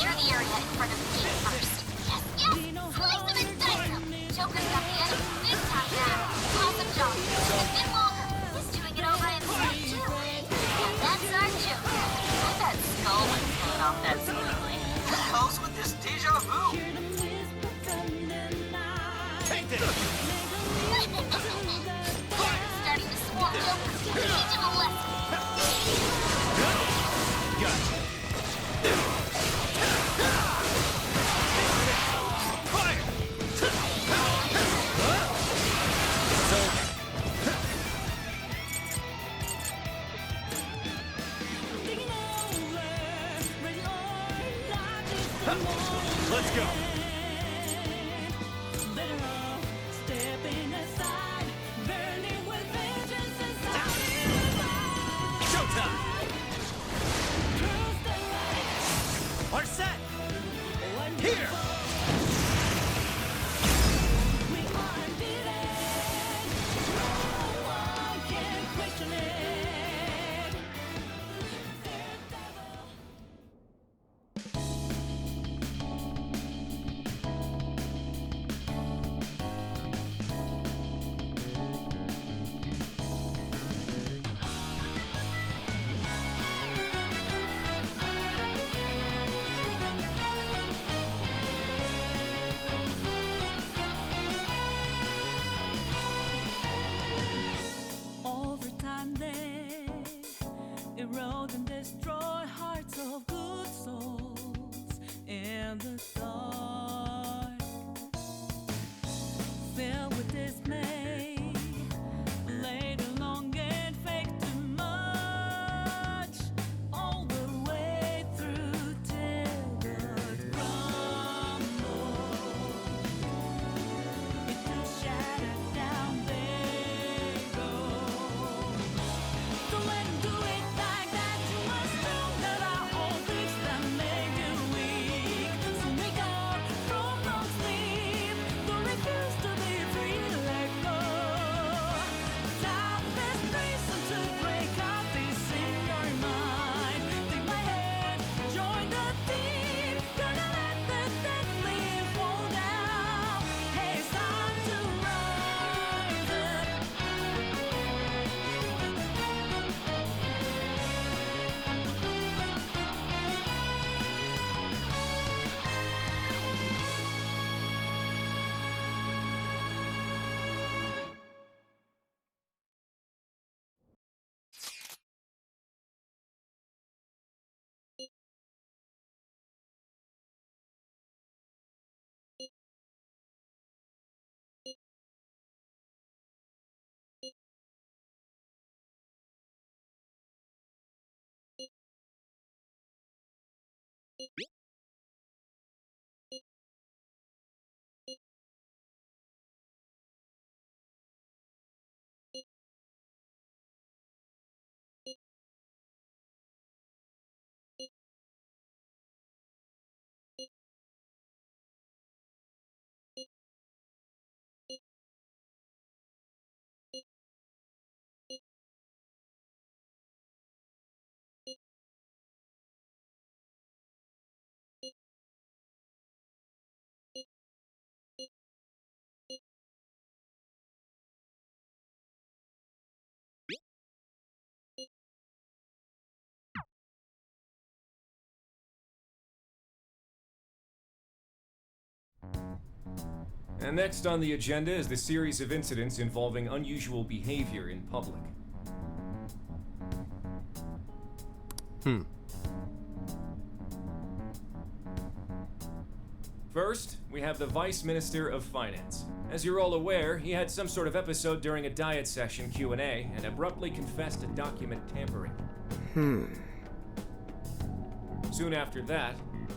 clear the area in front of the gate first. Yes, yes! Slice them and dice them! Joker's got the enemy big time now. Awesome job. A bit longer. He's doing it over himself, too. And that's our Joker. I bet Skull was going off that smoothly. The hell's with this deja vu? Take this! Starting to swarm Joker. Teach him a lesson. Gotcha. Fire! Let's go. Showtime. Are set. Here. Over time they erode and destroy hearts of good souls in the dark, filled with dismay, later long and fake too much, all the way through till the crumble. Into shattered down they go. Don't let 'em do it like that. You must know that are all things that make you weak. So wake up from long sleep. Don't refuse to be free. Let go. Time is reason to break out this in your mind. Take my hand, join the team. Gonna let the dead leaf fall down. Hey, it's time to rise up. And next on the agenda is the series of incidents involving unusual behavior in public. First, we have the Vice Minister of Finance. As you're all aware, he had some sort of episode during a diet session Q&A and abruptly confessed to document tampering. Soon after that,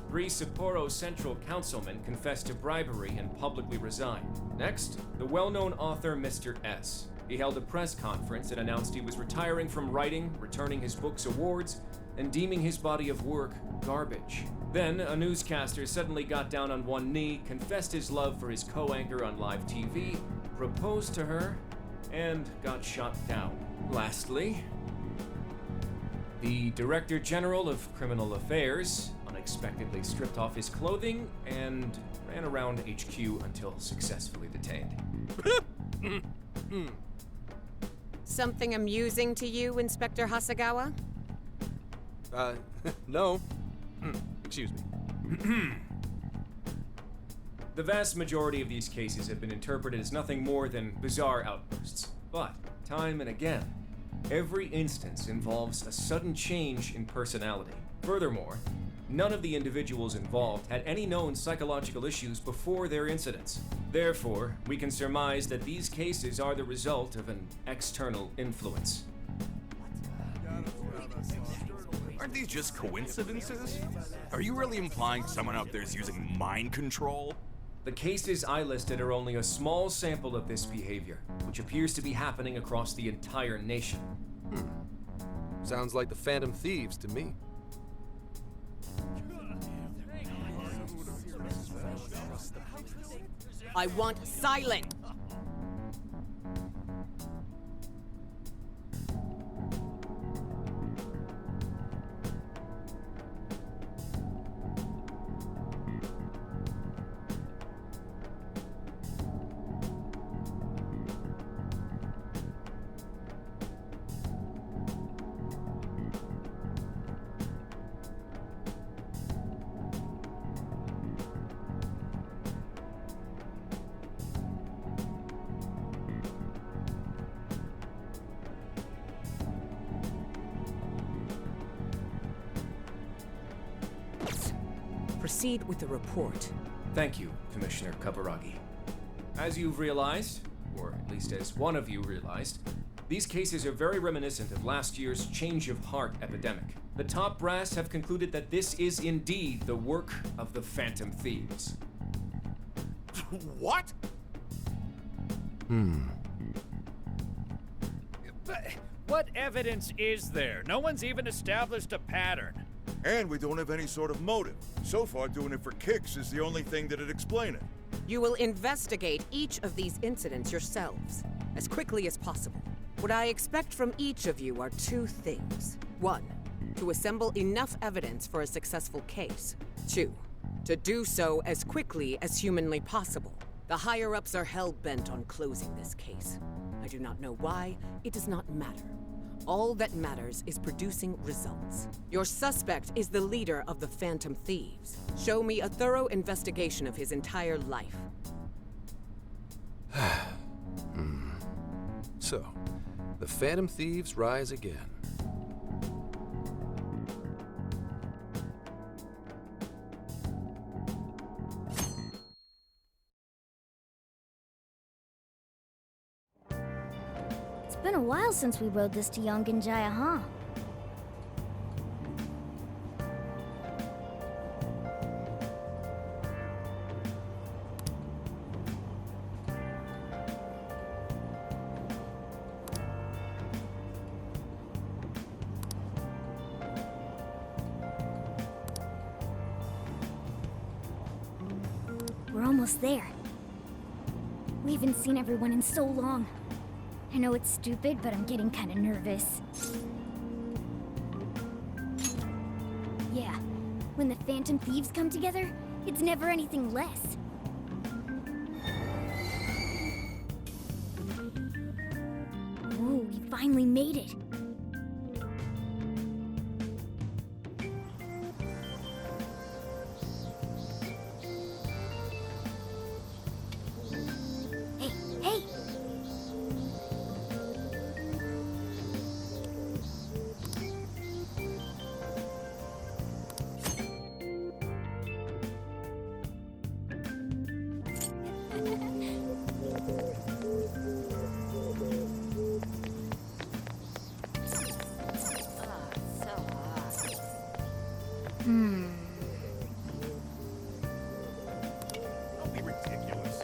3 Sapporo Central councilmen confessed to bribery and publicly resigned. Next, the well-known author Mr. S. He held a press conference and announced he was retiring from writing, returning his book's awards, and deeming his body of work garbage. Then, a newscaster suddenly got down on one knee, confessed his love for his co-anchor on live TV, proposed to her, and got shot down. Lastly, the Director General of Criminal Affairs unexpectedly stripped off his clothing and ran around HQ until successfully detained. Something amusing to you, Inspector Hasagawa? No. Excuse me. The vast majority of these cases have been interpreted as nothing more than bizarre outbursts. But, time and again, every instance involves a sudden change in personality. Furthermore, none of the individuals involved had any known psychological issues before their incidents. Therefore, we can surmise that these cases are the result of an external influence. Aren't these just coincidences? Are you really implying someone out there is using mind control? The cases I listed are only a small sample of this behavior, which appears to be happening across the entire nation. Sounds like the Phantom Thieves to me. I want silence! Proceed with the report. Thank you, Commissioner Kaburagi. As you've realized, or at least as one of you realized, these cases are very reminiscent of last year's change of heart epidemic. The top brass have concluded that this is indeed the work of the Phantom Thieves. What? But what evidence is there? No one's even established a pattern. And we don't have any sort of motive. So far, doing it for kicks is the only thing that'd explain it. You will investigate each of these incidents yourselves, as quickly as possible. What I expect from each of you are two things. 1, to assemble enough evidence for a successful case. 2, to do so as quickly as humanly possible. The higher-ups are hell-bent on closing this case. I do not know why. It does not matter. All that matters is producing results. Your suspect is the leader of the Phantom Thieves. Show me a thorough investigation of his entire life. So, the Phantom Thieves rise again. It's been a while since we rode this to Yongenjaya, huh? We're almost there. We haven't seen everyone in so long. I know it's stupid, but I'm getting kind of nervous. Yeah, when the Phantom Thieves come together, it's never anything less. Ooh, we finally made it. Hey, hey! Don't be ridiculous.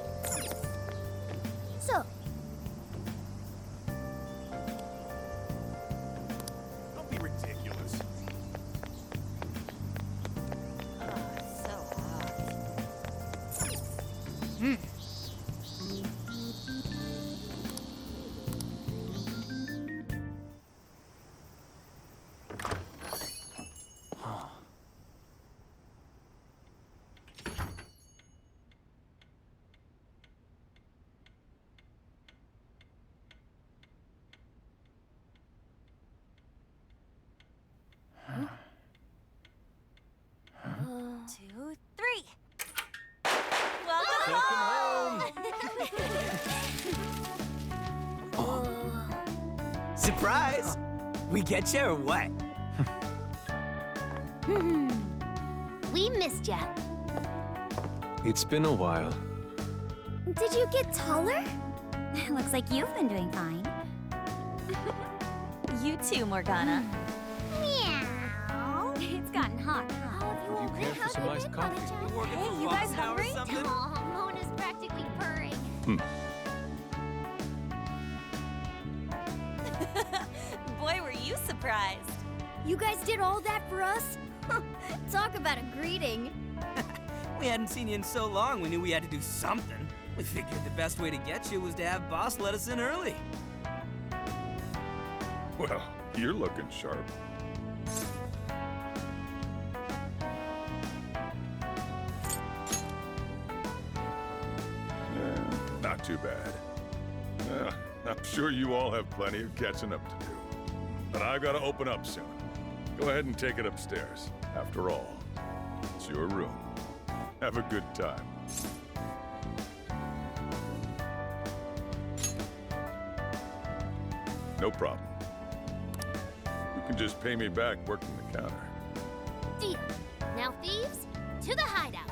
So, Don't be ridiculous. Surprise! We get you or what? We missed ya. It's been a while. Did you get taller? Looks like you've been doing fine. You too, Morgana. Meow. It's gotten hot. You care for some iced coffee? Hey, you guys hungry? Oh, Mona's practically purring. Boy, were you surprised. You guys did all that for us? Talk about a greeting. We hadn't seen you in so long, we knew we had to do something. We figured the best way to get you was to have Boss let us in early. Well, you're looking sharp. Not too bad. I'm sure you all have plenty of catching up to do. But I gotta open up soon. Go ahead and take it upstairs. After all, it's your room. Have a good time. No problem. You can just pay me back working the counter. Deal. Now, thieves, to the hideout.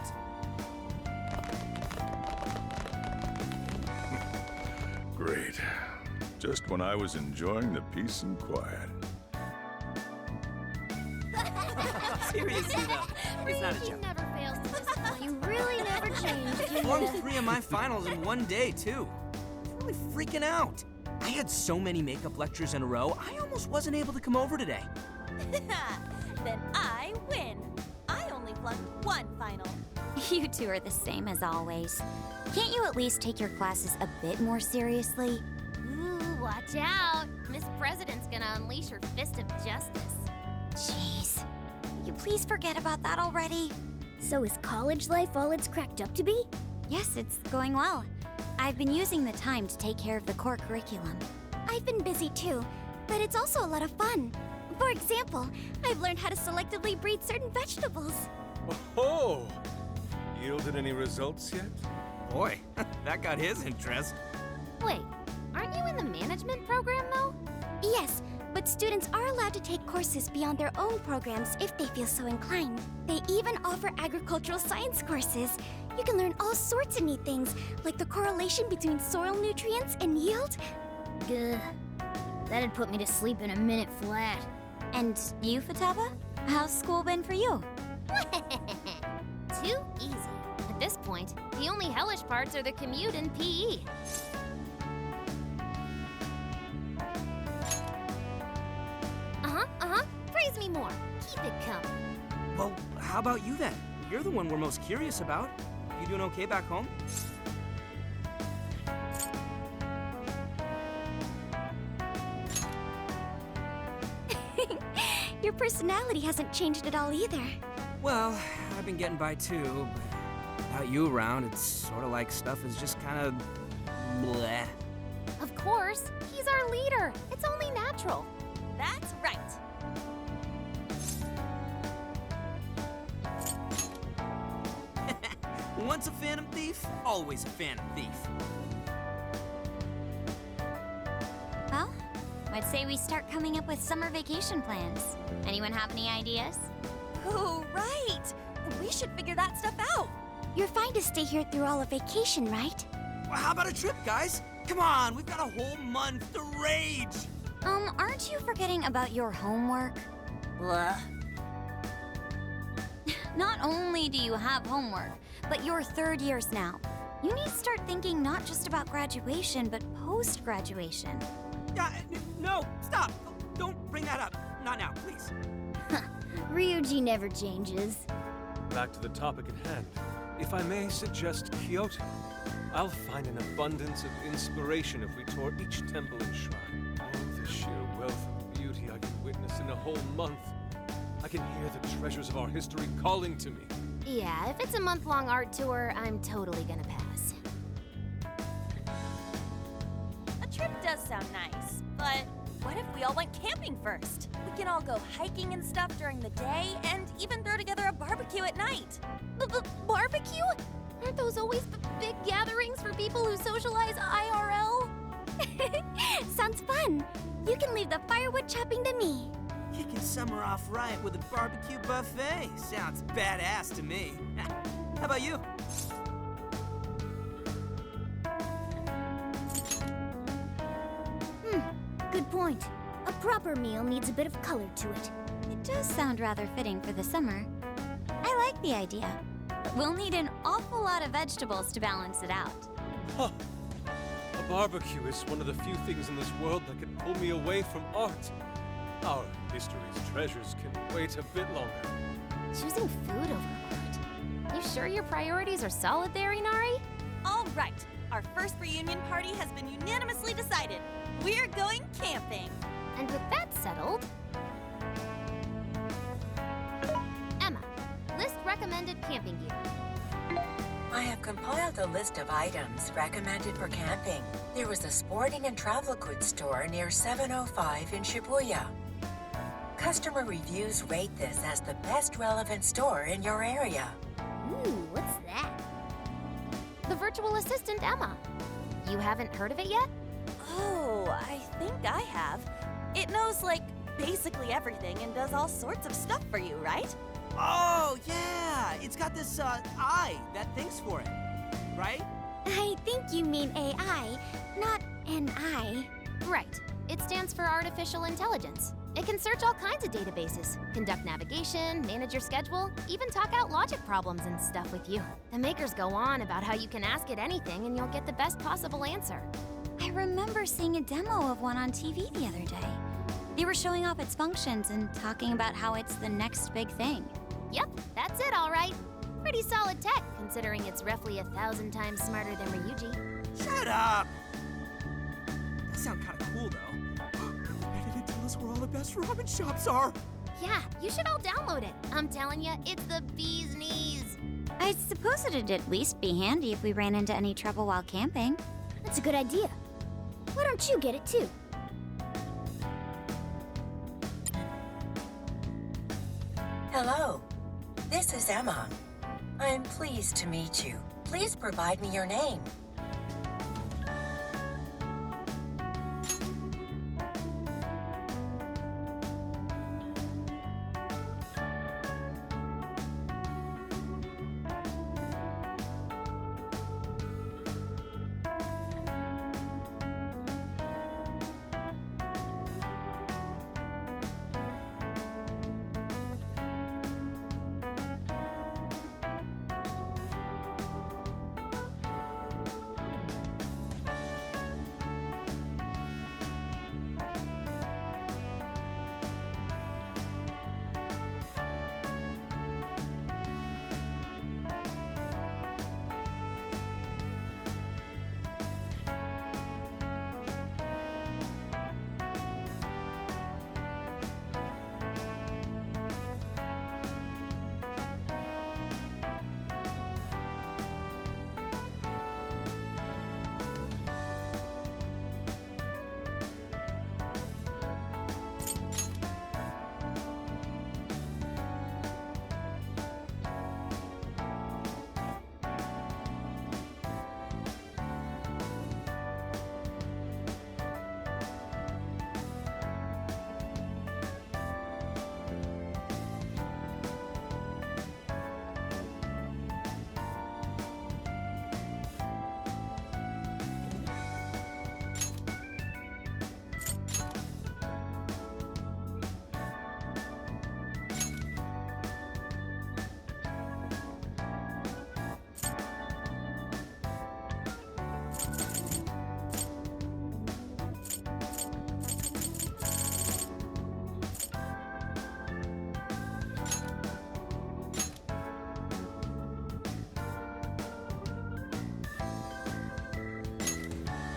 Great. Just when I was enjoying the peace and quiet. Seriously, though, it's not a He joke. never fails to disappoint. You really never change. Won 3 of my finals in one day, too. I'm really freaking out. I had so many makeup lectures in a row, I almost wasn't able to come over today. Then I win. I only flunked 1 final. You two are the same as always. Can't you at least take your classes a bit more seriously? Ooh, watch out. Miss President's gonna unleash her fist of justice. Jeez. Will you please forget about that already? So is college life all it's cracked up to be? Yes, it's going well. I've been using the time to take care of the core curriculum. I've been busy too, but it's also a lot of fun. For example, I've learned how to selectively breed certain vegetables. Oh! Yielded any results yet? Boy, that got his interest. Wait, aren't you in the management program though? Yes, but students are allowed to take courses beyond their own programs if they feel so inclined. They even offer agricultural science courses. You can learn all sorts of neat things, like the correlation between soil nutrients and yield. Gah. That'd put me to sleep in a minute flat. And you, Futaba? How's school been for you? Too easy. At this point, the only hellish parts are the commute and PE. Praise me more. Keep it coming. Well, how about you then? You're the one we're most curious about. You doing okay back home? Your personality hasn't changed at all either. Well, I've been getting by too, but without you around, it's sort of like stuff is just kind of bleh. Of course, he's our leader. It's only natural. That's right. Once a phantom thief, always a phantom thief. Well, I'd say we start coming up with summer vacation plans. Anyone have any ideas? Oh, right. We should figure that stuff out. You're fine to stay here through all of vacation, right? Well, how about a trip, guys? Come on, we've got a whole month to rage. Aren't you forgetting about your homework? Blah. Not only do you have homework, but you're third years now. You need to start thinking not just about graduation, but post-graduation. No, stop. Don't bring that up. Not now, please. Ryuji never changes. Back to the topic at hand. If I may suggest Kyoto, I'll find an abundance of inspiration if we tour each temple and shrine. Oh, the sheer wealth of beauty I can witness in a whole month. I can hear the treasures of our history calling to me. Yeah, if it's a month-long art tour, I'm totally gonna pass. A trip does sound nice, but what if we all went camping first? We can all go hiking and stuff during the day, and even throw together a barbecue at night. Barbecue? Aren't those always big gatherings for people who socialize IRL? Sounds fun. You can leave the firewood chopping to me. Kicking summer off right with a barbecue buffet. Sounds badass to me. How about you? Good point. A proper meal needs a bit of color to it. It does sound rather fitting for the summer. I like the idea, but we'll need an awful lot of vegetables to balance it out. Huh. A barbecue is one of the few things in this world that can pull me away from art. Our history's treasures can wait a bit longer. Choosing food over art. You sure your priorities are solid there, Inari? All right, our first reunion party has been unanimously decided. We're going camping. And with that settled... Emma, list recommended camping gear. I have compiled a list of items recommended for camping. There was a sporting and travel goods store near 705 in Shibuya. Customer reviews rate this as the best relevant store in your area. Ooh, what's that? The virtual assistant, Emma. You haven't heard of it yet? Oh, I think I have. It knows, like, basically everything and does all sorts of stuff for you, right? Oh, yeah! It's got this, eye that thinks for it, right? I think you mean AI, not an eye. Right. It stands for artificial intelligence. It can search all kinds of databases, conduct navigation, manage your schedule, even talk out logic problems and stuff with you. The makers go on about how you can ask it anything and you'll get the best possible answer. I remember seeing a demo of one on TV the other day. They were showing off its functions and talking about how it's the next big thing. Yep, that's it, all right. Pretty solid tech, considering it's roughly 1,000 times smarter than Ryuji. Shut up! That sounds kind of cool, though. Why did it tell us where all the best ramen shops are? Yeah, you should all download it. I'm telling you, it's the bee's knees. I suppose it'd at least be handy if we ran into any trouble while camping. That's a good idea. Why don't you get it too? Hello, this is Emma. I am pleased to meet you. Please provide me your name.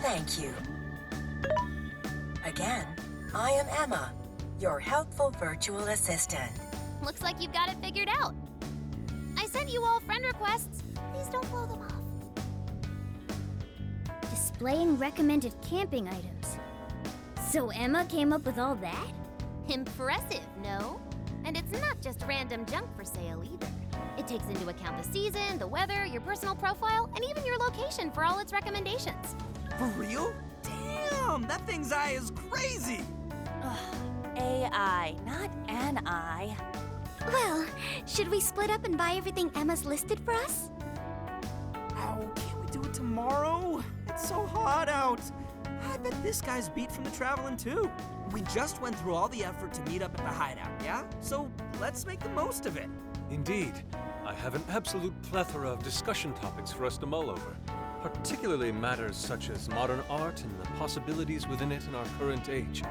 Thank you. Again, I am Emma, your helpful virtual assistant. Looks like you've got it figured out. I sent you all friend requests. Please don't blow them off. Displaying recommended camping items. So Emma came up with all that? Impressive, no? And it's not just random junk for sale either. It takes into account the season, the weather, your personal profile, and even your location for all its recommendations. For real? Damn! Damn, that thing's eye is crazy! Ugh, AI, not an eye. Well, should we split up and buy everything Emma's listed for us? Oh, can't we do it tomorrow? It's so hot out. I bet this guy's beat from the traveling too. We just went through all the effort to meet up at the hideout, yeah? So let's make the most of it. Indeed. I have an absolute plethora of discussion topics for us to mull over, particularly matters such as modern art and the possibilities within it in our current age.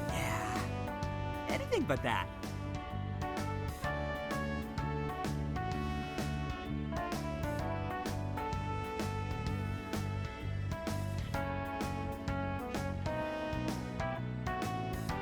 Yeah, anything but that.